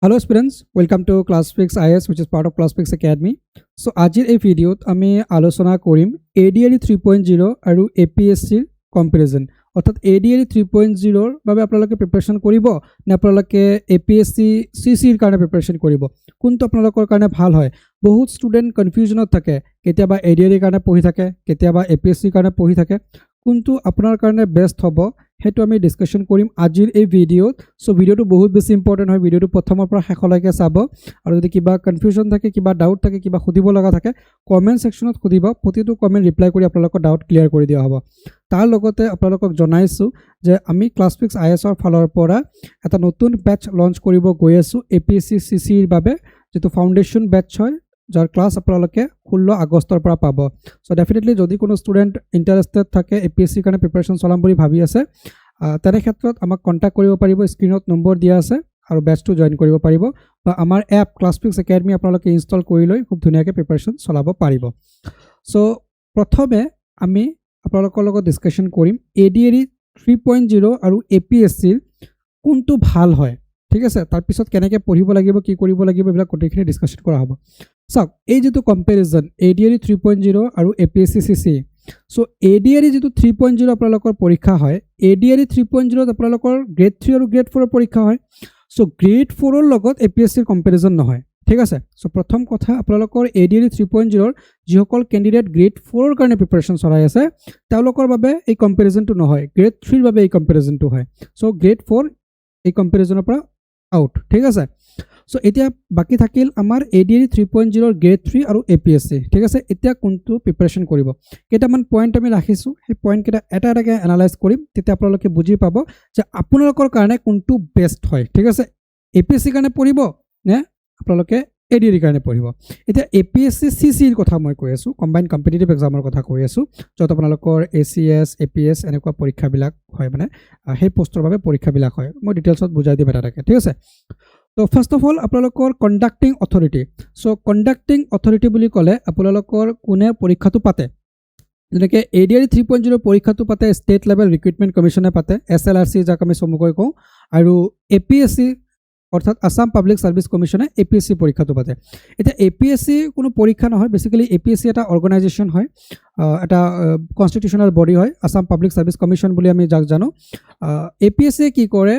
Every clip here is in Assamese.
Hello students, welcome to ClassFix IS which is part of ClassFix Academy. So আজিৰ এই ভিডিঅ'ত আমি আলোচনা কৰিম ADRE 3.0 আৰু APSC কম্পাৰিজন অৰ্থাৎ ADRE 3.0 ৰ বাবে আপোনালোকে প্ৰিপাৰেচন কৰিব নে আপোনালোকে APSC CC ৰ কাৰণে প্ৰিপাৰেচন কৰিব কোনটো আপোনালোকৰ কাৰণে ভাল হয় বহুত ষ্টুডেন্ট কনফিউজনত থাকে কেতিয়াবা ADRE ৰ কাৰণে পঢ়ি থাকে কেতিয়াবা APSC ৰ কাৰণে পঢ়ি থাকে কোনটো আপোনাৰ কাৰণে বেষ্ট হ'ব হেতু আমি ডিসকাশন কৰিম আজিৰ এই ভিডিঅ'ত সো ভিডিঅ'টো বহুত বেছি ইম্পৰ্টেন্ট হয় ভিডিঅ'টো প্ৰথমৰ পৰা শেষলৈকে চাব আৰু যদি কিবা কনফিউজন থাকে কিবা ডাউট থাকে কিবা খুদিব লগা থাকে কমেন্ট সেকশনত খুদিব প্ৰতিটো কমেন্ট ৰিপ্লাই কৰি আপোনালোকৰ ডাউট ক্লিয়াৰ কৰি দিয়া হ'ব তাৰ লগতে আপোনালোকক জনাইছো যে আমি ক্লাছফিক্স IS ৰ ফালৰ পৰা এটা নতুন বেচ লঞ্চ কৰিব গৈ আছো APSC CC ৰ বাবে যেটো ফাউন্ডেশন বেচ হয় যাৰ ক্লাস আপোনালোকে 16 আগষ্টৰ পৰা পাব সো ডেফিনেটলি যদি কোনো ষ্টুডেন্ট ইন্টাৰেস্টেড থাকে APSC কাৰণে প্ৰিপাৰেচন চলাম বুলি ভাবি আছে তেনে ক্ষেত্ৰত আমাক কন্টাক্ট কৰিব পাৰিব স্ক্ৰিনত নম্বৰ দিয়া আছে আৰু বেচটো জয়েন কৰিব পাৰিব বা আমাৰ এপ ক্লাছফিক্স একাডেমি আপোনালোকে ইনষ্টল কৰি লৈ খুব ধুনীয়াকৈ প্ৰিপাৰেচন চলাব পাৰিব সো প্ৰথমে আমি আপোনালোকৰ লগত ডিসকাশন কৰিম ADRE 3.0 আৰু APSC কোনটো ভাল হয় ঠিক আছে তাৰ পিছত কেনেকৈ পঢ়িব লাগিব কি কৰিব লাগিব এবিলাক গোটেইখিনি ডিসকাশন কৰা হ'ব সো এই যেটো কম্পাৰিজন ADRE 3.0 আৰু APSC CC সো ADRE যেটো 3.0 আপোনালোকৰ পৰীক্ষা হয় ADRE 3.0 আপোনালোকৰ গ্ৰেড 3 আৰু গ্ৰেড 4 পৰীক্ষা হয় সো গ্ৰেড 4 ৰ লগত APSC ৰ কম্পাৰিজন নহয় ঠিক আছে সো প্ৰথম কথা আপোনালোকৰ ADRE 3.0 ৰ যিসকল ক্যান্ডিডেট গ্ৰেড 4 ৰ কাৰণে প্ৰিপাৰেচন চলাই আছে তেওঁলোকৰ বাবে এই কম্পাৰিজনটো নহয় গ্ৰেড 3 ৰ বাবে এই কম্পাৰিজনটো হয় সো গ্ৰেড 4 এই কম্পাৰিজনৰ পৰা আউট ঠিক আছে সো এতিয়া বাকি থাকিল আমাৰ ADRE 3.0 ৰ গ্ৰেড 3 আৰু APSC ঠিক আছে এতিয়া কোনটো প্ৰিপাৰেচন কৰিব কেইটামান পইণ্ট আমি ৰাখিছো এই পইণ্ট কেইটা এটা এটাকে এনালাইজ কৰিম তেতিয়া আপোনালোকে বুজি পাব যে আপোনালোকৰ কাৰণে কোনটো বেষ্ট হয় ঠিক আছে APSC কাৰণে পঢ়িব নে আপোনালোকে ADRE কাৰণে পঢ়িব এতিয়া APSC CC ৰ কথা মই কৈ আছো কম্বাইন্ড কম্পিটিটিভ এক্সামৰ কথা কৈ আছো যত আপোনালোকৰ ACS APS এনেকুৱা পৰীক্ষাবিলাক হয় মানে সেই পোষ্টৰ বাবে পৰীক্ষাবিলাক হয় মই ডিটেইলছত বুজাই দিম এটা ঠিক আছে তো ফাৰ্স্ট অফ অল আপোনালোকৰ conducting authority so conducting authority বুলি ক'লে আপোনালোকৰ কোনে পৰীক্ষাটো পাতে যেনেকৈ ADRE 3.0 পৰীক্ষাটো পাতে ষ্টেট লেভেল ৰিক্ৰুটমেন্ট কমিছনে পাতে SLRC যাক আমি চমুকৈ কওঁ আৰু APSC অৰ্থাৎ আসাম পাব্লিক সাৰ্ভিস কমিছনে APSC পৰীক্ষাটো পাতে এটা APSC কোনো পৰীক্ষা নহয় বেসিক্যালি APSC এটা অৰ্গানাইজেশন হয় এটা কনস্টিটিউশনাল বডি হয় আসাম পাব্লিক সাৰ্ভিস কমিছন বুলি আমি যাক জানো APSC কি কৰে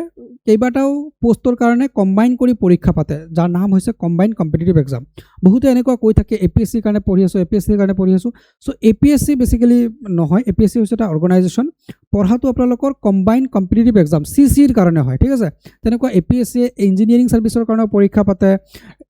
কেইবাটাও পোষ্টৰ কাৰণে কম্বাইন কৰি পৰীক্ষা পাতে যাৰ নাম হৈছে কম্বাইন কম্পিটিটিভ এক্সাম বহুতে এনেকুৱা কৈ থাকে APSC কাৰণে পঢ়ি আছো APSC কাৰণে পঢ়ি আছো সো APSC বেসিক্যালি নহয় APSC হৈছে এটা অৰ্গানাইজেশন পঢ়াটো আপোনালোকৰ কম্বাইন কম্পিটিটিভ এক্সাম CC ৰ কাৰণে হয় ঠিক আছে তেনেকুৱা APSC ইঞ্জিনিয়াৰিং সাৰ্ভিসৰ কাৰণে পৰীক্ষা পাতে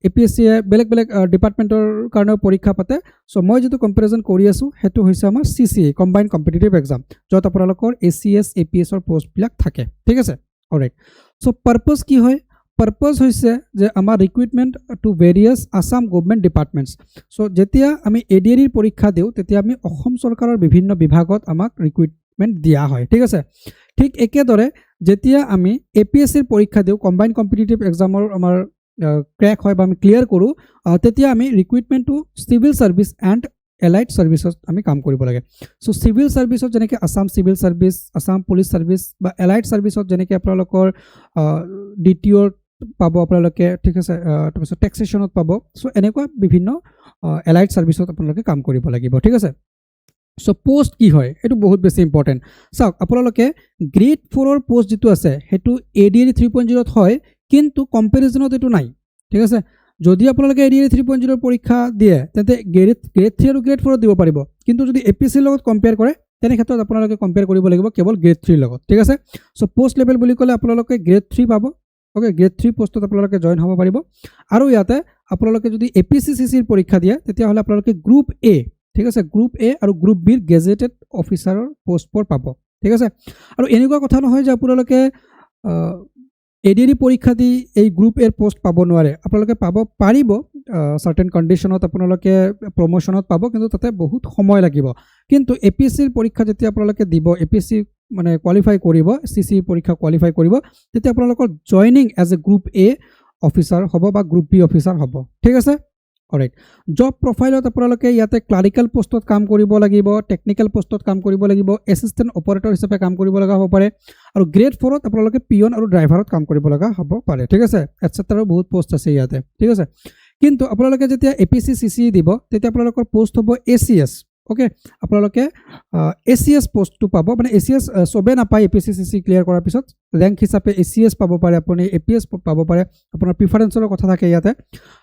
APSC বেলেগ বেলেগ ডিপাৰ্টমেন্টৰ কাৰণে পৰীক্ষা পাতে সো মই যেটো কম্পাৰিজন কৰি আছো হেতু হৈছে আমাৰ CC কম্বাইন কম্পিটিটিভ এক্সাম যত আপোনালোকৰ ACS APS ৰ পোষ্ট বিলাক থাকে ঠিক আছে অলৰাইট সো পাৰপাস কি হয় পাৰপাস হৈছে যে আমাৰ recruitment to various Assam government departments so যেতিয়া আমি ADRE পৰীক্ষা দিও তেতিয়া আমি অসম চৰকাৰৰ বিভিন্ন বিভাগত আমাক ৰিক্ৰুটমেন্ট দিয়া হয় ঠিক আছে ঠিক একেদৰে যেতিয়া আমি APSC ৰ পৰীক্ষা দিও কম্বাইন কম্পিটিটিভ এক্সামৰ আমাৰ ক্ৰ্যাক হয় বা আমি ক্লিয়াৰ কৰো তেতিয়া আমি recruitment to civil service and allied সাৰ্ভিসত আমি কাম কৰিব লাগে সো সিভিল সাৰ্ভিসত যেনেকৈ Assam civil service Assam police service বা এলাইড সাৰ্ভিসত যেনেকৈ আপোনালোকৰ DTO পাব আপোনালোকে ঠিক আছে তাৰপিছত টেক্সেশনত পাব সো এনেকুৱা বিভিন্ন এলাইড সাৰ্ভিসত আপোনালোকে কাম কৰিব লাগিব ঠিক আছে সো পোষ্ট কি হয় এটো বহুত বেছি ইম্পৰ্টেন্ট চাওক আপোনালোকে গ্ৰেড 4 ৰ পোষ্ট যেটো আছে হেতু ADRE 3.0 ত হয় কিন্তু কম্পাৰিজনত এটো নাই ঠিক আছে যদি আপোনালোকে ADRE 3.0 ৰ পৰীক্ষা দিয়ে তেতে গ্ৰেড 3 আৰু গ্ৰেড 4 দিব পাৰিব কিন্তু যদি APSC লগত কম্পেয়াৰ কৰে তেনে ক্ষেত্ৰত আপোনালোকে কম্পেয়াৰ কৰিব লাগিব কেৱল গ্ৰেড 3 লগত ঠিক আছে সো পোষ্ট লেভেল বুলি ক'লে আপোনালোকে গ্ৰেড 3 পাব ওকে গ্ৰেড 3 পোষ্টত আপোনালোকে জয়েন হ'ব পাৰিব আৰু ইয়াতে আপোনালোকে যদি APSC CC ৰ পৰীক্ষা দিয়ে তেতিয়া হলে আপোনালোকে গ্ৰুপ A ঠিক আছে গ্ৰুপ A আৰু গ্ৰুপ B ৰ গেজেটেড অফিচাৰৰ পোষ্ট পৰ পাব ঠিক আছে আৰু এনেকুৱা কথা নহয় যে আপোনালোকে ADRE পৰীক্ষা দি এই গ্ৰুপ এৰ পোষ্ট পাব নোৱাৰে আপোনালোকে পাব পাৰিব সাৰ্টেন কন্ডিশনত আপোনালোকে প্ৰমোশনত পাব কিন্তু তাতে বহুত সময় লাগিব কিন্তু APSC ৰ পৰীক্ষা যেতিয়া আপোনালোকে দিব APSC মানে কোৱালিফাই কৰিব CC পৰীক্ষা কোৱালিফাই কৰিব তেতিয়া আপোনালোকৰ joining as a group A officer হ'ব বা গ্ৰুপ B অফিচাৰ হ'ব ঠিক আছে অলৰাইট জব প্ৰফাইলত আপোনালোকে ইয়াতে ক্লাৰিকেল পোষ্টত কাম কৰিব লাগিব টেকনিকেল পোষ্টত কাম কৰিব লাগিব এছিষ্টেণ্ট অপাৰেটৰ হিচাপে কাম কৰিব লগা হ'ব পাৰে আৰু গ্ৰেড 4ত আপোনালোকে পিয়ন আৰু ড্ৰাইভাৰত কাম কৰিব লগা হ'ব পাৰে ঠিক আছে এটসেট্ৰাৰো বহুত পোষ্ট আছে ইয়াতে ঠিক আছে কিন্তু আপোনালোকে যেতিয়া APSC CCE দিব তেতিয়া আপোনালোকৰ পোষ্ট হ'ব ACS ওকে আপোনালোকে ACS পোষ্টটো পাব মানে ACS সবে নাপায় APSC CCE ক্লিয়াৰ কৰাৰ পিছত ৰেংক হিচাপে ACS পাব পাৰে আপুনি APS পাব পাৰে আপোনাৰ প্ৰিফাৰেন্সৰ কথা থাকে ইয়াতে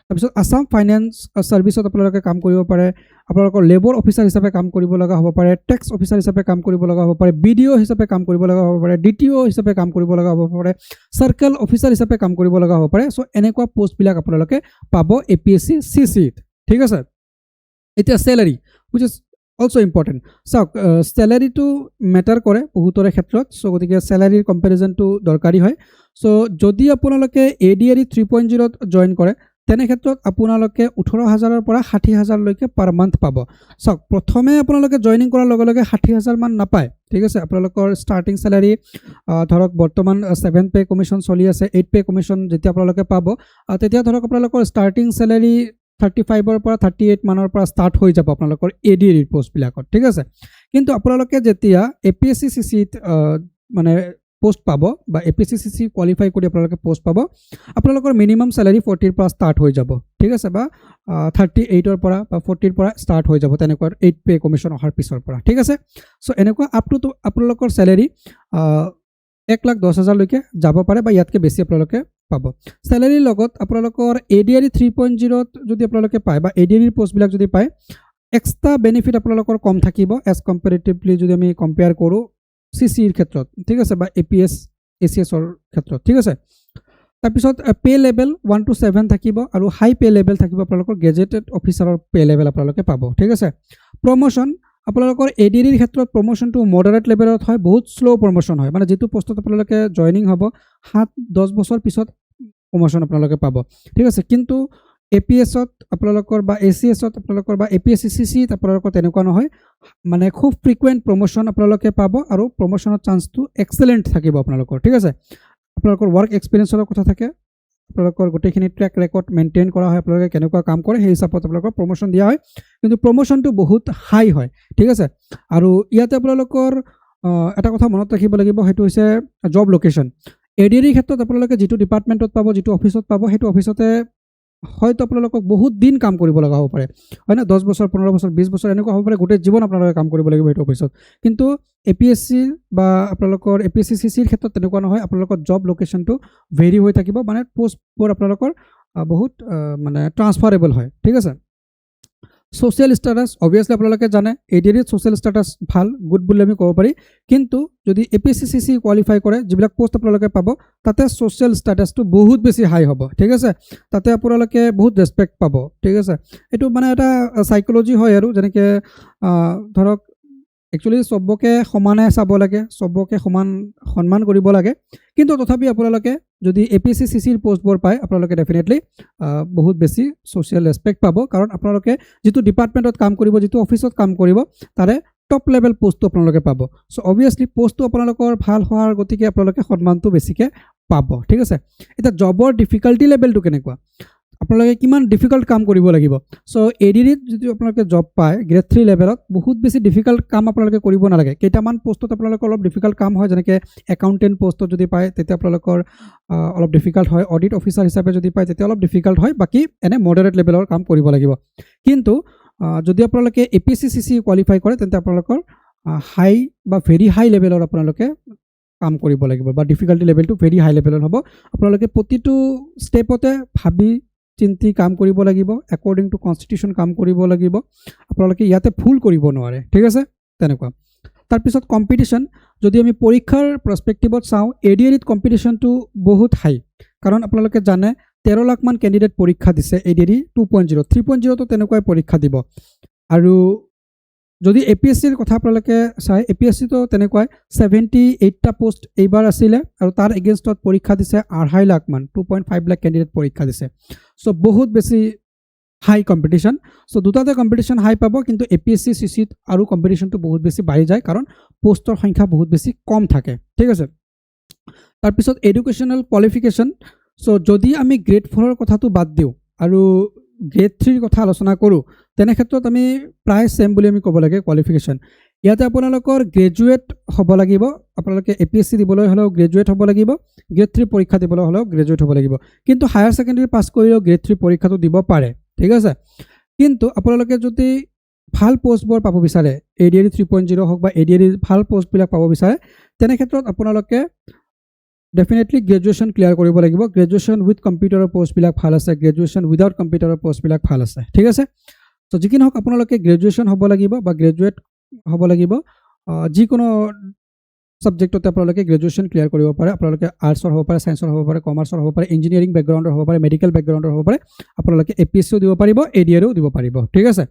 তাৰপিছত আসাম ফাইনেন্স সাৰ্ভিসত আপোনালোকে কাম কৰিব পাৰে আপোনালোকৰ লেবৰ অফিচাৰ হিচাপে কাম কৰিব লগা হ'ব পাৰে টেক্স অফিচাৰ হিচাপে কাম কৰিব লগা হ'ব পাৰে BDO হিচাপে কাম কৰিব লগা হ'ব পাৰে DTO হিচাপে কাম কৰিব লগা হ'ব পাৰে সাৰ্কেল অফিচাৰ হিচাপে কাম কৰিব লগা হ'ব পাৰে সো এনেকুৱা পোষ্ট বিলাক আপোনালোকে পাব APSC CCE ঠিক আছে এতিয়া স্যালাৰি which is also important so salary to matter কৰে বহুতৰে ক্ষেত্ৰত সো গতিকে স্যালাৰিৰ কম্পাৰিজনটো দৰকাৰী হয় সো যদি আপোনালোকে ADRE 3.0 ত জয়েন কৰে তেনে ক্ষেত্ৰত আপোনালোকে 18000 ৰ পৰা 60000 লৈকে পাৰ মান্থ পাব সো প্ৰথমে আপোনালোকে জয়েনিং কৰাৰ লগে লগে 60000 মান নাপায় ঠিক আছে আপোনালোকৰ ষ্টাৰ্টিং স্যালাৰি ধৰক বৰ্তমান 7 পে কমিশন চলি আছে 8 পে কমিশন যেতিয়া আপোনালোকে পাব তেতিয়া ধৰক আপোনালোকৰ ষ্টাৰ্টিং স্যালাৰি 35 ৰ পৰা 38 মানৰ পৰা ষ্টাৰ্ট হৈ যাব আপোনালোকৰ ADRE পোষ্ট বিলাকত ঠিক আছে কিন্তু আপোনালোকে যেতিয়া APSC CCE মানে পোষ্ট পাব বা APSC CCE কোৱালিফাই কৰি আপোনালোকে পোষ্ট পাব আপোনালোকৰ মিনিমাম স্যালাৰি 40 ৰ পৰা ষ্টাৰ্ট হৈ যাব ঠিক আছে বা 38 ৰ পৰা বা 40 ৰ পৰা ষ্টাৰ্ট হৈ যাব তেনেকুৱা 8 পে কমিশন অহাৰ পিছৰ পৰা ঠিক আছে সো এনেকুৱা আপ টু আপোনালোকৰ স্যালাৰি 1,10,000 লৈকে যাব পাৰে বা ইয়াতকে বেছি আপোনালোকে পাব স্যালাৰিৰ লগত আপোনালোকৰ ADRE 3.0 ত যদি আপোনালোকে পায় বা ADRE পোষ্ট বিলাক যদি পায় এক্সট্ৰা বেনিফিট আপোনালোকৰ কম থাকিব এজ কম্পাৰেটিভলি যদি আমি কম্পেয়াৰ কৰো CCE ৰ ক্ষেত্ৰত ঠিক আছে বা ACS ৰ ক্ষেত্ৰত ঠিক আছে তাৰ পিছত পে লেভেল 1 to 7 থাকিব আৰু হাই পে লেভেল থাকিব আপোনালোকৰ গেজেটেড অফিচাৰৰ পে লেভেল আপোনালোকে পাব ঠিক আছে প্ৰমোশন আপোনালোকৰ ADRE ৰ ক্ষেত্ৰত প্ৰমোশনটো মডাৰেট লেভেলত হয় বহুত স্লো প্ৰমোশন হয় মানে যেটো পোষ্টত আপোনালোকে জয়েনিং হ'ব 7-10 বছৰ পিছত প্ৰমোশন আপোনালোকে পাব ঠিক আছে কিন্তু APS ত আপোনালোকৰ বা ACS ত আপোনালোকৰ বা APSC CCE ত আপোনালোকৰ তেনেকুৱা নহয় মানে খুব ফ্ৰিকুৱেন্ট প্ৰমোশন আপোনালোকে পাব আৰু প্ৰমোশনৰ চান্সটো এক্সেলেন্ট থাকিব আপোনালোকৰ ঠিক আছে আপোনালোকৰ ওয়াৰ্ক এক্সপেৰিয়েন্সৰ কথা থাকে আপোনালোকৰ গোটেইখিনি ট্ৰেক ৰেকৰ্ড মেইনটেইন কৰা হয় আপোনালোকে কেনেকুৱা কাম কৰে সেই হিচাপত আপোনালোকৰ প্ৰমোশন দিয়া হয় কিন্তু প্ৰমোশনটো বহুত হাই হয় ঠিক আছে আৰু ইয়াতে আপোনালোকৰ এটা কথা মনত ৰাখিব লাগিব হেতু হৈছে জব লোকেশন ADRE ক্ষেত্ৰত আপোনালোকে যেটো ডিপাৰ্টমেন্টত পাব যেটো অফিসত পাব হেতু অফিসতে হয়তো আপোনালোকক বহুত দিন কাম কৰিব লগা হ'ব পাৰে হয় না 10 বছৰ 15 বছৰ 20 বছৰ এনেকুৱা হ'ব পাৰে গোটেই জীৱন আপোনালোকে কাম কৰিব লাগিব হেতু অফিসত কিন্তু APSC বা আপোনালোকৰ APSC CCE ৰ ক্ষেত্ৰত তেনেকুৱা নহয় আপোনালোকৰ জব লোকেশনটো ভেৰি হৈ থাকিব মানে পোষ্টবোৰ আপোনালোকৰ বহুত মানে ট্ৰান্সফাৰেবল হয় ঠিক আছে সোশ্যাল স্ট্যাটাস অবভিয়াসলি আপোনালোকে জানে ADRE সোশ্যাল স্ট্যাটাস ভাল গুড বুলি আমি ক'ব পাৰি কিন্তু যদি APSC CCE কোৱালিফাই কৰে যিবিলাক পোষ্ট আপোনালোকে পাব তাতে সোশ্যাল স্ট্যাটাসটো বহুত বেছি হাই হ'ব ঠিক আছে তাতে আপোনালোকে বহুত ৰেসপেক্ট পাব ঠিক আছে এটো মানে এটা সাইকোলজি হয় আৰু যেনেকৈ ধৰক একচুয়ালি সবকে সমানে চাব লাগে সবকে সমান সম্মান কৰিব লাগে কিন্তু তথাপি আপোনালোকে যদি APSC CCE ৰ পোষ্টবোৰ পায় আপোনালোকে ডেফিনেটলি বহুত বেছি সোশ্যাল ৰেসপেক্ট পাব কাৰণ আপোনালোকে যেটো ডিপাৰ্টমেন্টত কাম কৰিব যেটো অফিসত কাম কৰিব তাৰে টপ লেভেল পোষ্টটো আপোনালোকে পাব সো অবভিয়াসলি পোষ্টটো আপোনালোকৰ ভাল হোৱাৰ গতিকে আপোনালোকে সন্মানটো বেছিকে পাব ঠিক আছে এটা জবৰ ডিফিকাল্টি লেভেলটো কেনেকুৱা আপোনালোকে কিমান ডিফিকাল্ট কাম কৰিব লাগিব সো ADRE যদি আপোনালোকে জব পায় গ্ৰেড 3 লেভেলত বহুত বেছি ডিফিকাল্ট কাম আপোনালোকে কৰিব নালাগে কেইটামান পোষ্টত আপোনালোকৰ অলপ ডিফিকাল্ট কাম হয় যেনেকৈ একাউন্টেন্ট পোষ্টত যদি পায় তেতিয়া আপোনালোকৰ অলপ ডিফিকাল্ট হয় অডিট অফিচাৰ হিচাপে যদি পায় তেতিয়া অলপ ডিফিকাল্ট হয় বাকি এনে মডাৰেট লেভেলৰ কাম কৰিব লাগিব কিন্তু যদি আপোনালোকে APSC CCE কোৱালিফাই কৰে তেন্তে আপোনালোকৰ হাই বা ভেৰি হাই লেভেলৰ আপোনালোকে কাম কৰিব লাগিব বা ডিফিকাল্টি লেভেলটো ভেৰি হাই লেভেলৰ হ'ব আপোনালোকে প্ৰতিটো ষ্টেপতে ভাবি চিন্তি কাম কৰিব লাগিব একৰ্ডিং টু কনস্টিটিউশন কাম কৰিব লাগিব আপোনালোকে ইয়াতে ভুল কৰিব নোৱাৰে ঠিক আছে তেনেকুৱা তাৰ পিছত কম্পিটিশন যদি আমি পৰীক্ষাৰ পাৰ্সপেক্টিভত চাও ADRE ত কম্পিটিশনটো বহুত হাই কাৰণ আপোনালোকে জানে 13 লাখ মান ক্যান্ডিডেট পৰীক্ষা দিছে ADRE 2.0 3.0 তো তেনেকুৱাই পৰীক্ষা দিব আৰু যদি APSC ৰ কথা আপোনালোকে চাই APSC তো তেনেকুৱাই 78টা পোষ্ট এইবাৰ আছিল আৰু তাৰ এগেইনষ্টত পৰীক্ষা দিছে 2.5 লাখ মান 2.5 লাখ ক্যান্ডিডেট পৰীক্ষা দিছে সো বহুত বেছি হাই কম্পিটিশন সো দুটাতে কম্পিটিশন হাই পাব কিন্তু APSC CCE ত আৰু কম্পিটিশনটো বহুত বেছি বাঢ়ি যায় কাৰণ পোষ্টৰ সংখ্যা বহুত বেছি কম থাকে ঠিক আছে তাৰ পিছত এডুকেশনাল কোৱালিফিকেশন সো যদি আমি গ্ৰেড 4 ৰ কথাটো বাদ দিও আৰু গ্ৰেড 3 কথা আলোচনা কৰোঁ তেনে ক্ষেত্ৰত আমি প্ৰায় সেম বুলি আমি ক'ব লাগে কোৱালিফিকেশ্যন ইয়াতে আপোনালোকৰ গ্ৰেজুৱেট হ'ব লাগিব আপোনালোকে APSC দিবলৈ হ'লেও গ্ৰেজুৱেট হ'ব লাগিব গ্ৰেড 3 পৰীক্ষা দিবলৈ হ'লেও গ্ৰেজুৱেট হ'ব লাগিব কিন্তু হায়াৰ ছেকেণ্ডাৰী পাছ কৰিলেও গ্ৰেড 3 পৰীক্ষাটো দিব পাৰে ঠিক আছে কিন্তু আপোনালোকে যদি ভাল পোষ্টবোৰ পাব বিচাৰে ADRE 3.0 হওক বা ADRE ভাল পোষ্টবিলাক পাব বিচাৰে তেনে ক্ষেত্ৰত আপোনালোকে ডেফিনেটলি গ্ৰেজুৱেশ্যন ক্লিয়াৰ কৰিব লাগিব গ্ৰেজুৱেশ্যন উইথ কম্পিউটাৰৰ পোষ্টবিলাক ভাল আছে গ্ৰেজুৱেশ্যন উইদাউট কম্পিউটাৰৰ পোষ্টবিলাক ভাল আছে ঠিক আছে তো যি কি নহওক আপোনালোকে গ্ৰেজুৱেশ্যন হ'ব লাগিব বা গ্ৰেজুৱেট হ'ব লাগিব যিকোনো সাবজেক্টতে আপোনালোকে গ্ৰেজুৱেশ্যন ক্লিয়াৰ কৰিব পাৰে আপোনালোকে আৰ্টছৰ হ'ব পাৰে সায়েন্সৰ হ'ব পাৰে কমাৰ্চৰ হ'ব পাৰে ইঞ্জিনিয়াৰিং বেকগ্ৰাউণ্ডৰ হ'ব পাৰে মেডিকেল বেকগ্ৰাউণ্ডৰ হ'ব পাৰে আপোনালোকে APSCও দিব পাৰিব ADREও দিব পাৰিব ঠিক আছে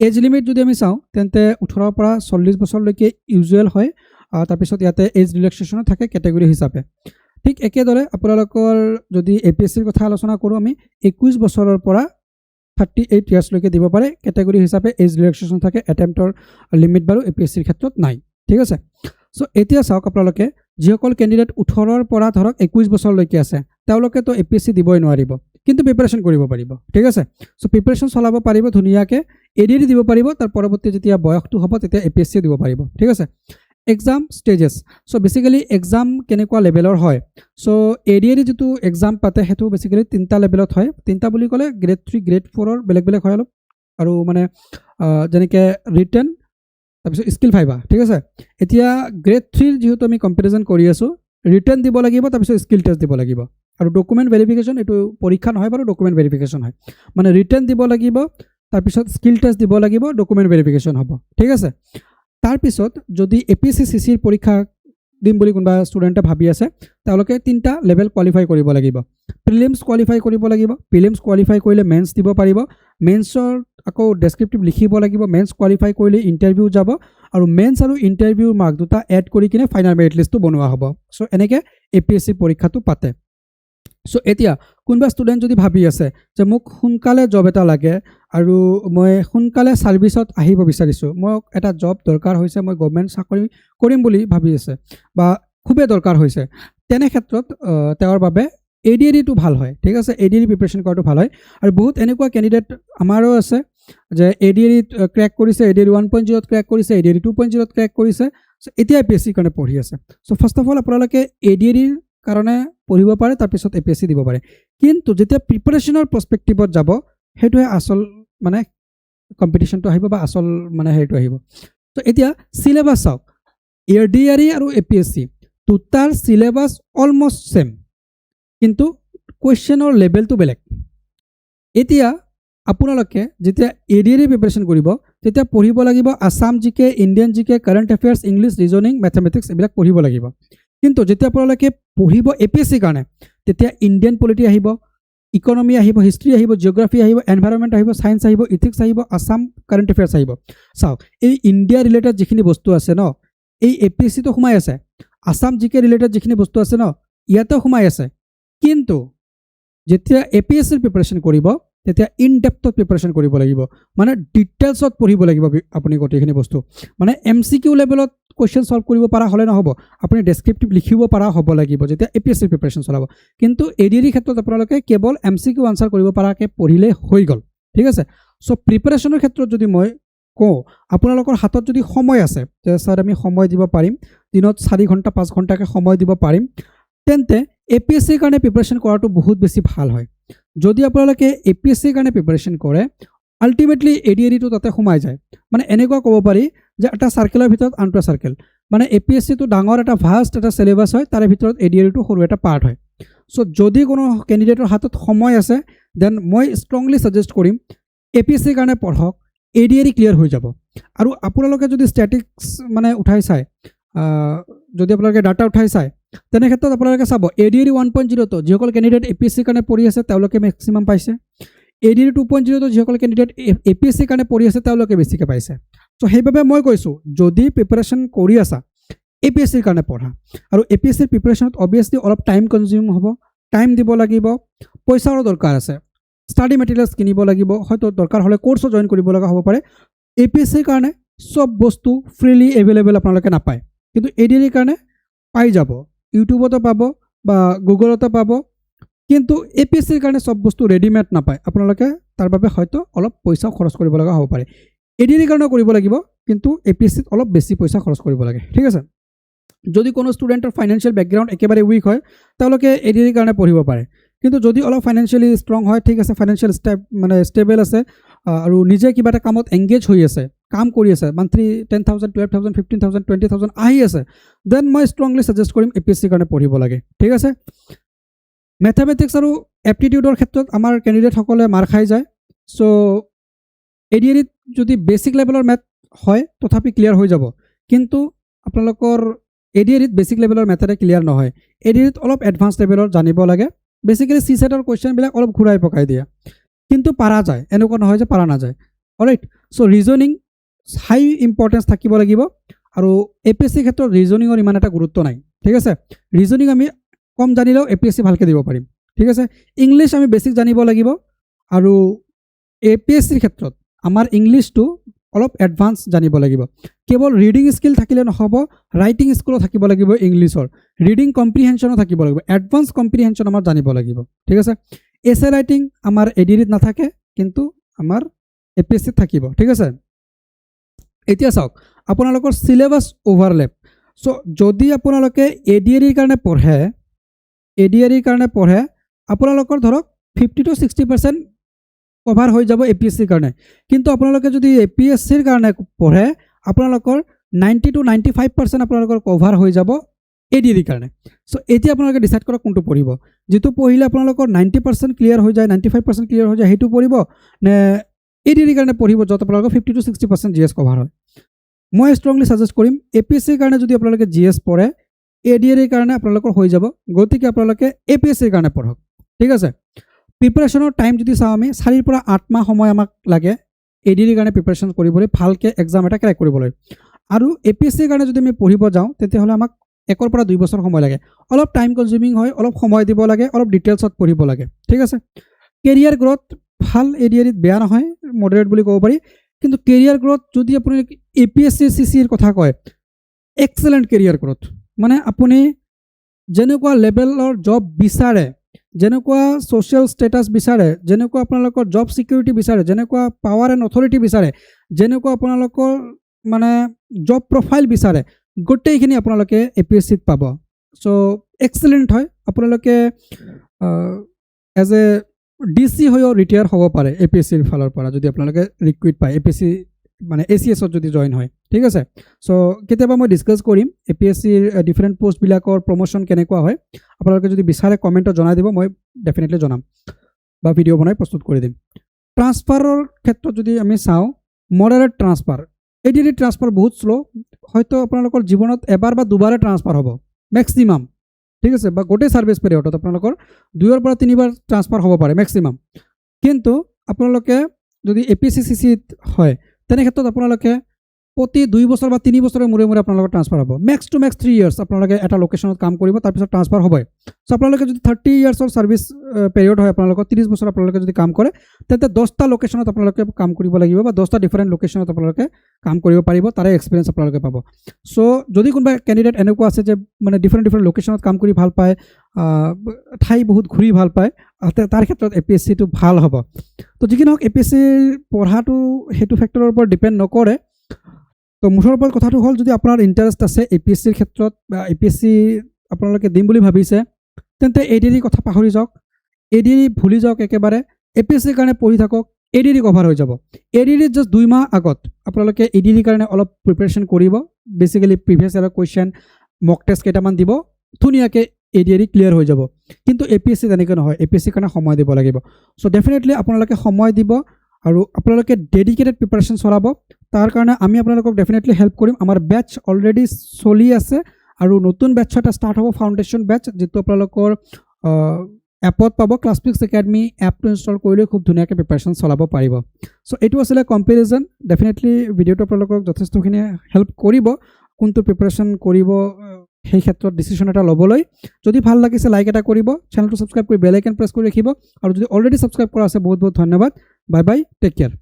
এজ লিমিট যদি আমি চাওঁ তেন্তে 18 পৰা 40 বছৰলৈকে ইউজুৱেল হয় তাৰপিছত ইয়াতে এজ ৰিলেক্সেশ্যনো থাকে কেটেগৰী হিচাপে ঠিক একেদৰে আপোনালোকৰ যদি APSCৰ কথা আলোচনা কৰোঁ আমি 21 বছৰৰ পৰা 38 ইয়াৰ্ছলৈকে দিব পাৰে কেটেগৰী হিচাপে এজ ৰিলেক্সেশ্যন থাকে এটেম্পটৰ লিমিট বাৰু APSCৰ ক্ষেত্ৰত নাই ঠিক আছে সো এতিয়া চাওক আপোনালোকে যিসকল ক্যান্ডিডেট 18ৰ পৰা ধৰক 21 বছৰলৈকে আছে তেওঁলোকেতো APSC দিবই নোৱাৰিব কিন্তু প্ৰিপাৰেচন কৰিব পাৰিব ঠিক আছে সো প্ৰিপাৰেচন চলাব পাৰিব ধুনীয়াকে ADRE দিব পাৰিব তাৰ পৰৱৰ্তী যেতিয়া বয়সটো হ'ব তেতিয়া APSC দিব পাৰিব ঠিক আছে exam stages so basically exam কেনেকুৱা লেভেলৰ হয় সো ADRE যেটো এক্সাম পাতে হেতু বেসিক্যালি তিনটা লেভেলত হয় তিনটা বুলি ক'লে গ্ৰেড 3 গ্ৰেড 4ৰ বেলেগ বেলেগ হয় অলপ আৰু মানে যেনেকৈ ৰিটেন তাৰপিছত স্কিল ফাইবা ঠিক আছে এতিয়া গ্ৰেড 3 যেহেতু আমি কম্পেৰিজন কৰি আছো ৰিটেন দিব লাগিব তাৰপিছত স্কিল টেষ্ট দিব লাগিব আৰু ডকুমেন্ট ভেৰিফিকেশ্যন এটো পৰীক্ষা নহয় বাৰু ডকুমেন্ট ভেৰিফিকেশ্যন হয় মানে ৰিটেন দিব লাগিব তাৰপিছত স্কিল টেষ্ট দিব লাগিব ডকুমেন্ট ভেৰিফিকেশ্যন হ'ব ঠিক আছে তাৰপিছত যদি APSC CCৰ পৰীক্ষা দিম বুলি কোনবা ষ্টুডেণ্টে ভাবি আছে তেওঁলোকে তিনটা লেভেল কোৱালিফাই কৰিব লাগিব প্ৰিলিমছ কোৱালিফাই কৰিব লাগিব প্ৰিলিমছ কোৱালিফাই কৰিলে মেন্স দিব পাৰিব মেন্সৰ আকৌ ডেসক্ৰিপটিভ লিখিব লাগিব মেন্স কোৱালিফাই কৰিলে ইন্টাৰভিউ যাব আৰু মেন্স আৰু ইন্টাৰভিউৰ মাৰ্ক দুটা এড কৰি কিনে ফাইনাল মেৰিট লিষ্টটো বনোৱা হ'ব সো এনেকে APSC পৰীক্ষাটো পাতে সো এতিয়া কোনবা ষ্টুডেণ্ট যদি ভাবি আছে যে মোক সোনকালে জব এটা লাগে আৰু মই সোনকালে সাৰ্ভিসত আহিব বিচাৰিছো মোক এটা জব দৰকাৰ হৈছে মই গভৰ্ণমেণ্ট চাকৰি কৰিম বুলি ভাবি আছে বা খুবেই দৰকাৰ হৈছে তেনে ক্ষেত্ৰত তেওঁৰ বাবে ADRE টো ভাল হয় ঠিক আছে ADRE প্ৰিপাৰেচন কৰাটো ভাল হয় আৰু বহুত এনেকুৱা ক্যান্ডিডেট আমাৰো আছে যে ADRE ক্ৰ্যাক কৰিছে ADRE 1.0 ক্ৰ্যাক কৰিছে ADRE 2.0 ক্ৰ্যাক কৰিছে সো এতিয়া APSC কাৰণে পঢ়ি আছে সো ফাৰ্স্ট অফ অল আপোনালোকে ADRE কাৰণে পঢ়িব পাৰে তাৰ পিছত APSC দিব পাৰে কিন্তু যেতিয়া প্ৰিপাৰেচনৰ পাৰ্সপেক্টিভত যাব হেতুৱে আসল মানে কম্পিটিশনটো আহিব বা আসল মানে হেতু আহিব তো এতিয়া সিলেবাস চাওক ADRE আৰু APSC দুটাৰ সিলেবাস অলমোস্ট সেম কিন্তু কোৱেশ্চনৰ লেভেলটো বেলেগ এতিয়া আপোনালোকে যেতিয়া ADRE প্ৰিপাৰেচন কৰিব তেতিয়া পঢ়িব লাগিব আসাম জিকে ইণ্ডিয়ান জিকে কাৰেন্ট এফেয়াৰ্স ইংলিশ ৰিজনিং ম্যাথমেটিক্স এবিলাক পঢ়িব লাগিব কিন্তু যেতিয়া আপোনালোকে পঢ়িব APSC কাৰণে তেতিয়া ইণ্ডিয়ান পলিটি আহিব ইকোনমি আহিব হিষ্ট্ৰী আহিব জিওগ্ৰাফি আহিব এনভাইৰনমেন্ট আহিব সায়েন্স আহিব ইথিক্স আহিব আসাম কাৰেন্ট এফেয়াৰ্স আহিব চাওক এই ইণ্ডিয়া ৰিলেটেড যিখিনি বস্তু আছে ন এই APSC তো সোমাই আছে আসাম জিকে ৰিলেটেড যিখিনি বস্তু আছে ন ইয়াতে সোমাই আছে কিন্তু যেতিয়া APSC প্ৰিপাৰেচন কৰিব তেতিয়া ইন ডেপথত প্ৰিপাৰেচন কৰিব লাগিব মানে ডিটেইলছত পঢ়িব লাগিব আপুনি গোটেইখিনি বস্তু মানে MCQ লেভেলত কোৱেশ্চন সলভ কৰিব পাৰা হলে নহব আপুনি ডেসক্ৰিপটিভ লিখিব পাৰা হ'ব লাগিব যেতিয়া APSC প্ৰিপাৰেচন চলাব কিন্তু ADRE ক্ষেত্ৰত আপোনালোকে কেৱল MCQ আনসাৰ কৰিব পাৰাকে পঢ়িলে হৈ গল ঠিক আছে সো প্ৰিপাৰেচনৰ ক্ষেত্ৰত যদি মই কওঁ আপোনালোকৰ হাতত যদি সময় আছে যে স্যাৰ আমি সময় দিব পাৰিম দিনত 4 ঘণ্টা 5 ঘণ্টাকে সময় দিব পাৰিম তেন্তে APSC কাৰণে প্ৰিপাৰেচন কৰাটো বহুত বেছি ভাল হয় যদি আপোনালোকে APSC কাৰণে প্ৰিপাৰেচন কৰে আলটিমেটলি ADRE টো তাতে সোমাই যায় মানে এনেকুৱা ক'ব পাৰি যে এটা সাৰ্কেলৰ ভিতৰত আনটো সাৰ্কেল মানে APSC টো ডাঙৰ এটা ভাষ্ট এটা সিলেবাস হয় তাৰে ভিতৰত ADRE টো সৰু এটা পাৰ্ট হয় সো যদি কোনো ক্যান্ডিডেটৰ হাতত সময় আছে দেন মই স্ট্ৰংলি সাজেষ্ট কৰিম APSC কাৰণে পঢ়ক ADRE ক্লিয়াৰ হৈ যাব আৰু আপোনালোকে যদি স্ট্যাটিক্স মানে উঠাই চাই যদি আপোনালোকে ডাটা উঠাই চাই তেনে ক্ষেত্ৰত আপোনালোকে চাব ADRE 1.0 তো যিসকল ক্যান্ডিডেট APSC কাৰণে পঢ়ি আছে তেওঁলোকে ম্যাক্সিমাম পাইছে ADRE 2.0 তো যিসকল ক্যান্ডিডেট APSC কাৰণে পঢ়ি আছে তেওঁলোকে বেছিকৈ পাইছে সো সেইভাবে মই কৈছো যদি প্ৰিপাৰেচন কৰি আছা APSC কাৰণে পঢ়া আৰু APSC প্ৰিপাৰেচনত অবিয়াসলি অলপ টাইম কনজিউম হ'ব টাইম দিব লাগিব পইচাৰো দৰকাৰ আছে স্টাডি মেটেৰিয়েলছ কিনিব লাগিব হয়তো দৰকাৰ হলে কোৰ্সও জয়েন কৰিব লগা হ'ব পাৰে APSC কাৰণে সব বস্তু ফ্ৰিলি এভেইলেবল আপোনালোকে নাপায় কিন্তু ADRE কাৰণে পাই যাব ইউটিউবতো পাব বা গুগলতো পাব কিন্তু APSC কাৰণে সব বস্তু ৰেডিমেড নাপায় আপোনালোকে তাৰ বাবে হয়তো অলপ পইচাও খৰচ কৰিব লগা হ'ব পাৰে এডিআৰিৰ কাৰণে কৰিব লাগিব কিন্তু এপিএছচিত অলপ বেছি পইচা খৰচ কৰিব লাগে ঠিক আছে যদি কোনো ষ্টুডেণ্টৰ ফাইনেন্সিয়েল বেকগ্ৰাউণ্ড একেবাৰে উইক হয় তেওঁলোকে এডিআৰিৰ কাৰণে পঢ়িব পাৰে কিন্তু যদি অলপ ফাইনেন্সিয়েলি ষ্ট্ৰং হয় ঠিক আছে ফাইনেন্সিয়েল ষ্টেবল আছে আৰু নিজে কিবা এটা কামত এংগেজ হৈ আছে কাম কৰি আছে মান্থলি 10,000 12,000 15,000 20,000 আহি আছে দেন মই ষ্ট্ৰংলি সাজেষ্ট কৰিম এপিএছচিৰ কাৰণে পঢ়িব লাগে ঠিক আছে মেথমেটিক্স আৰু এপ্টিটিউডৰ ক্ষেত্ৰত আমাৰ কেণ্ডিডেটসকলে মাৰ খাই যায় চ' এডিআৰিত যদি বেছিক লেভেলৰ মেথ হয় তথাপি ক্লিয়াৰ হৈ যাব কিন্তু আপোনালোকৰ এডিআৰিত বেছিক লেভেলৰ মেথডে ক্লিয়াৰ নহয় এডিআৰিত অলপ এডভান্স লেভেলৰ জানিব লাগে বেছিকেলি চি সেটৰ কুৱেশ্যনবিলাক অলপ ঘূৰাই পকাই দিয়ে কিন্তু পাৰা যায় এনেকুৱা নহয় যে পাৰা নাযায় অলৰাইট চ' ৰিজনিং হাই ইম্পৰ্টেঞ্চ থাকিব লাগিব আৰু এপিএছচিৰ ক্ষেত্ৰত ৰিজনিঙৰ ইমান এটা গুৰুত্ব নাই ঠিক আছে ৰিজনিং আমি কম জানিলেও এপিএছচি ভালকৈ দিব পাৰিম ঠিক আছে ইংলিছ আমি বেছিক জানিব লাগিব আৰু এপিএছচিৰ ক্ষেত্ৰত আমাৰ ইংলিছটো অলপ এডভান্স জানিব লাগিব কেৱল ৰিডিং স্কিল থাকিলে নহ'ব ৰাইটিং স্কিলো থাকিব লাগিব ইংলিছৰ ৰিডিং কম্প্ৰিহেনশ্যনো থাকিব লাগিব এডভান্স কম্প্ৰিহেনশ্যন আমাৰ জানিব লাগিব ঠিক আছে এছে ৰাইটিং আমাৰ এডিআৰিত নাথাকে কিন্তু আমাৰ এপিএছচিত থাকিব ঠিক আছে এতিয়া চাওক আপোনালোকৰ চিলেবাছ অভাৰলেপ চ' যদি আপোনালোকে এডিআৰিৰ কাৰণে পঢ়ে আপোনালোকৰ ধৰক 50 to 60% কভাৰ হৈ যাব এপিএছচিৰ কাৰণে কিন্তু আপোনালোকে যদি এপিএছচিৰ কাৰণে পঢ়ে আপোনালোকৰ 90 to 95% আপোনালোকৰ কভাৰ হৈ যাব এডিআৰিৰ কাৰণে চ' এতিয়া আপোনালোকে ডিচাইড কৰক কোনটো পঢ়িব যিটো পঢ়িলে আপোনালোকৰ 90% ক্লিয়াৰ হৈ যায় 95% ক্লিয়াৰ হৈ যায় সেইটো পঢ়িব নে এডিআৰিৰ কাৰণে পঢ়িব য'ত আপোনালোকৰ 50 to 60% জিএছ কভাৰ হয় মই ষ্ট্ৰংলি সাজেষ্ট কৰিম এপিএছচিৰ কাৰণে যদি আপোনালোকে জিএছ পঢ়ে এডিআৰিৰ কাৰণে আপোনালোকৰ হৈ যাব গতিকে আপোনালোকে এপিএছচিৰ কাৰণে পঢ়ক ঠিক আছে প্ৰিপাৰেশ্যনৰ টাইম যদি চাওঁ আমি 4 পৰা 8 মাহ সময় আমাক লাগে এডিআৰিৰ কাৰণে প্ৰিপাৰেশ্যন কৰিবলৈ ভালকৈ এক্সাম এটা ক্ৰেক কৰিবলৈ আৰু এপিএছচিৰ কাৰণে যদি আমি পঢ়িব যাওঁ তেতিয়াহ'লে আমাক 1 পৰা 2 বছৰ সময় লাগে অলপ টাইম কনজিউমিং হয় অলপ সময় দিব লাগে অলপ ডিটেইলছত পঢ়িব লাগে ঠিক আছে কেৰিয়াৰ গ্ৰথ ভাল এডিআৰিত বেয়া নহয় মডাৰেট বুলি ক'ব পাৰি কিন্তু কেৰিয়াৰ গ্ৰথ যদি আপুনি এপিএছচি চিচিৰ কথা কয় এক্সেলেণ্ট কেৰিয়াৰ গ্ৰথ মানে আপুনি যেনেকুৱা লেভেলৰ জব বিচাৰে যেনেকুৱা ছ'চিয়েল ষ্টেটাছ বিচাৰে যেনেকুৱা আপোনালোকৰ জব ছিকিউৰিটি বিচাৰে যেনেকুৱা পাৱাৰ এণ্ড অথৰিটি বিচাৰে যেনেকুৱা আপোনালোকৰ মানে জব প্ৰফাইল বিচাৰে গোটেইখিনি আপোনালোকে এপিএছচিত পাব চ' এক্সেলেণ্ট হয় আপোনালোকে এজ এ ডিচি হৈও ৰিটায়াৰ হ'ব পাৰে এপিএছচিৰ ফালৰ পৰা যদি আপোনালোকে ৰিক্ৰুইট পায় এপিএছচি মানে এচিএছত যদি জইন হয় ঠিক আছে চ' কেতিয়াবা মই ডিছকাছ কৰিম এপিএছচিৰ ডিফাৰেণ্ট পোষ্টবিলাকৰ প্ৰমোশ্যন কেনেকুৱা হয় আপোনালোকে যদি বিচাৰে কমেণ্টত জনাই দিব মই ডেফিনেটলি জনাম বা ভিডিঅ' বনাই প্ৰস্তুত কৰি দিম ট্ৰান্সফাৰৰ ক্ষেত্ৰত যদি আমি চাওঁ মডাৰেট ট্ৰান্সফাৰ এডিআৰি ট্ৰান্সফাৰ বহুত শ্ল' হয়তো আপোনালোকৰ জীৱনত এবাৰ বা দুবাৰে ট্ৰান্সফাৰ হ'ব মেক্সিমাম ঠিক আছে বা গোটেই ছাৰ্ভিচ পিৰিয়ডত আপোনালোকৰ 2 পৰা 3 বাৰ ট্ৰান্সফাৰ হ'ব পাৰে মেক্সিমাম কিন্তু আপোনালোকে যদি এপিএছচি চিচিত হয় তেনে ক্ষেত্ৰত আপোনালোকে প্ৰতি 2 বছৰ বা 3 বছৰৰ মূৰে মূৰে আপোনালোকৰ ট্ৰান্সফাৰ হ'ব মেক্স টু মেক্স 3 ইয়াৰ্ছ আপোনালোকে এটা লোকেশ্যনত কাম কৰিব তাৰপিছত ট্ৰান্সফাৰ হ'বই চ' আপোনালোকে যদি 30 ইয়াৰ্ছৰ ছাৰ্ভিচ পিৰিয়ড হয় আপোনালোকৰ 30 বছৰ আপোনালোকে যদি কাম কৰে তেন্তে 10টা লোকেশ্যনত আপোনালোকে কাম কৰিব লাগিব বা 10টা ডিফাৰেণ্ট লোকেশ্যনত আপোনালোকে কাম কৰিব পাৰিব তাৰে এক্সপিৰিয়েঞ্চ আপোনালোকে পাব চ' যদি কোনোবা কেণ্ডিডেট এনেকুৱা আছে যে মানে ডিফাৰেণ্ট লোকেশ্যনত কাম কৰি ভাল পায় ঠাই বহুত ঘূৰি ভাল পায় তাৰ ক্ষেত্ৰত এপিএছচিটো ভাল হ'ব তো যি কি নহওক এপিএছচিৰ পঢ়াটো সেইটো ফেক্টৰৰ ওপৰত ডিপেণ্ড নকৰে তো মুঠৰ ওপৰত কথাটো হ'ল যদি আপোনাৰ ইণ্টাৰেষ্ট আছে এপিএছচিৰ ক্ষেত্ৰত বা এপিএছচি আপোনালোকে দিম বুলি ভাবিছে তেন্তে এডিআৰিৰ কথা পাহৰি যাওক এডিআৰি ভুলি যাওক একেবাৰে এপিএছচিৰ কাৰণে পঢ়ি থাকক এডিআৰি কভাৰ হৈ যাব এডিআৰিত জাষ্ট 2 মাহ আগত আপোনালোকে এডিআৰিৰ কাৰণে অলপ প্ৰিপাৰেশ্যন কৰিব বেচিকেলি প্ৰিভিয়াছ ইয়াৰৰ কুৱেশ্যন মক টেষ্ট কেইটামান দিব ধুনীয়াকৈ এডিআৰি ক্লিয়াৰ হৈ যাব কিন্তু এপিএছচি তেনেকৈ নহয় এপিএছচিৰ কাৰণে সময় দিব লাগিব চ' ডেফিনেটলি আপোনালোকে সময় দিব আৰু আপোনালোকে ডেডিকেটেড প্ৰিপাৰেশ্যন চলাব তাৰ কাৰণে আমি আপোনালোকক ডেফিনেটলি হেল্প কৰিম আমাৰ বেটচ অলৰেডি চলি আছে আৰু নতুন বেটচ এটা ষ্টাৰ্ট হ'ব ফাউণ্ডেশ্যন বেটচ যিটো আপোনালোকৰ এপত পাব ক্লাছফিক্স একাডেমি এপটো ইনষ্টল কৰিলে খুব ধুনীয়াকৈ প্ৰিপাৰেশ্যন চলাব পাৰিব চ' এইটো আছিলে কম্পেৰিজন ডেফিনেটলি ভিডিঅ'টো আপোনালোকক যথেষ্টখিনি হেল্প কৰিব কোনটো প্ৰিপাৰেশ্যন কৰিব সেই ক্ষেত্ৰত ডিচিশ্যন এটা ল'বলৈ যদি ভাল লাগিছে লাইক এটা কৰিব চেনেলটো ছাবস্ক্ৰাইব কৰি বেল আইকন প্ৰেছ কৰি ৰাখিব আৰু যদি অলৰেডি ছাবস্ক্ৰাইব কৰা আছে বহুত বহুত ধন্যবাদ বাই বাই টেক কেয়াৰ